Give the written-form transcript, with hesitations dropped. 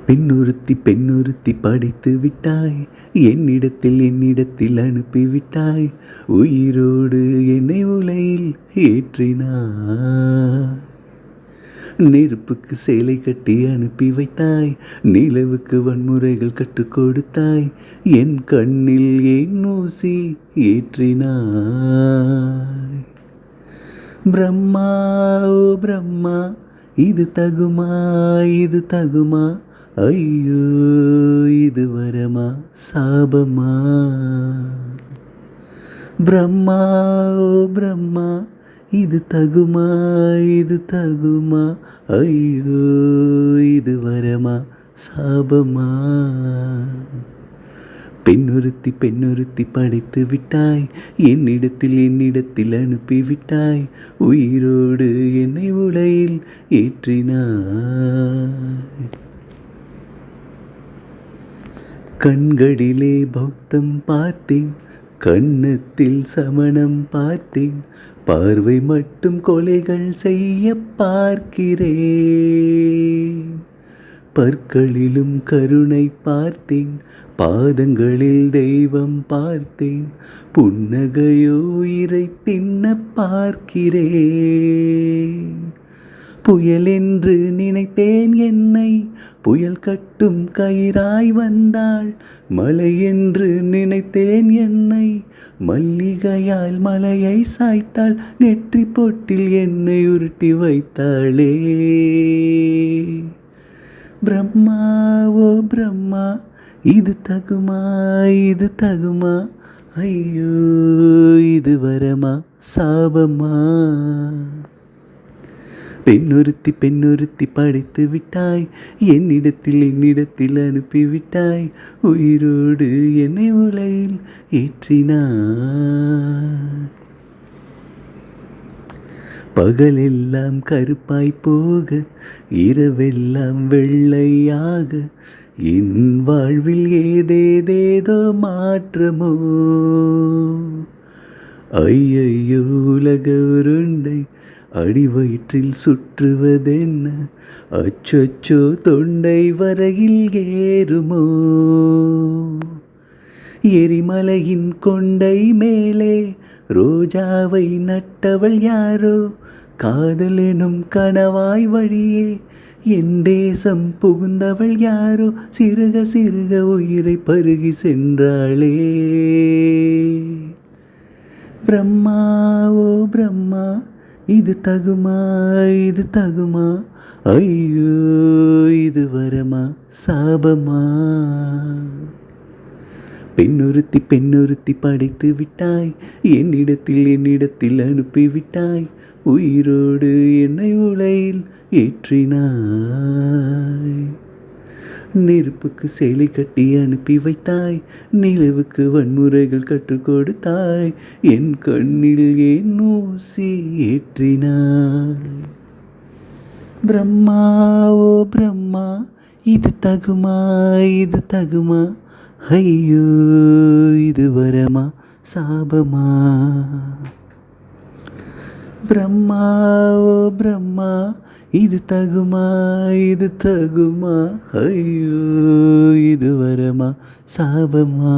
பெண்ணொருத்தி படைத்து விட்டாய், என்னிடத்தில் அனுப்பிவிட்டாய், உயிரோடு என்னை உலையில் ஏற்றினாய். நெருப்புக்கு சேலை கட்டி அனுப்பி வைத்தாய், நிலவுக்கு வன்முறைகள் கற்றுக் கொடுத்தாய், என் கண்ணில் ஏன் ஊசி ஏற்றினாய். பிரம்மா ஓ பிரம்மா, இது தகுமா, இது தகுமா, ஐயோ இது வரமா சாபமா. பிரம்மா ஓ பிரம்மா, இது தகுமா, இது தகுமா, ஐயோ இது வரமா சாபமா. பெண்ணொருத்தி படைத்து விட்டாய், என்னிடத்தில் அனுப்பிவிட்டாய், உயிரோடு என்னை உலையில் ஏற்றினாய். கண்களிலே பௌத்தம் பார்த்தேன், கன்னத்தில் சமணம் பார்த்தேன், பார்வை மட்டும் கொலைகள் செய்ய பார்க்கிறேன். பற்களிலும் கருணை பார்த்தேன், பாதங்களில் தெய்வம் பார்த்தேன், புன்னகையோ உயிரை தின்ன பார்க்கிறேன். புயல் என்று நினைத்தேன் என்னை, புயல் கட்டும் கயிறாய் வந்தாள். மலை என்று நினைத்தேன் என்னை, மல்லிகையால் மலையை சாய்த்தாள். நெற்றி பொட்டில் என்னை உருட்டி வைத்தாளே. பிரம்மா ஓ பிரம்மா, இது தகுமா, இது தகுமா, ஐயோ இது வரமா சாபமா. பெண்ணொருத்தி படைத்து விட்டாய், என்னிடத்தில் அனுப்பிவிட்டாய், உயிரோடு என்னை உலையில் ஏற்றினாய். பகலெல்லாம் கருப்பாய் போக, இரவெல்லாம் வெள்ளையாக, என் வாழ்வில் ஏதேதேதோ மாற்றமோ. ஐயையோ உலக உருண்டை அடிவயிற்றில் சுற்றுவதென்ன, அச்சோ தொண்டை வரையில் ஏறுமோ. எரிமலையின் கொண்டை மேலே ரோஜாவை நட்டவள் யாரோ, காதல் எனும் கணவாய் வழியே என் தேசம் புகுந்தவள் யாரோ, சிறுக சிறுக உயிரை பருகி சென்றாளே. பிரம்மா ஓ பிரம்மா, இது தகுமா, இது தகுமா, ஐயோ இது வரமா சாபமா. பெண்ணொருத்தி படைத்து விட்டாய், என்னிடத்தில் அனுப்பிவிட்டாய், உயிரோடு என்னை உலையில் ஏற்றினாய். நெருப்புக்கு சேலை கட்டி அனுப்பி வைத்தாய், நிலவுக்கு வன்முறைகள் கற்றுக் கொடுத்தாய், என் கண்ணில் ஏன் ஊசி ஏற்றினாய். பிரம்மா ஓ பிரம்மா, இது தகுமா, இது தகுமா, ஐயோ இது வரமா சாபமா. பிரம்மா ஓ பிரம்மா, இது தகுமா, இது தகுமா, ஐயோ இது வரமா சாபமா.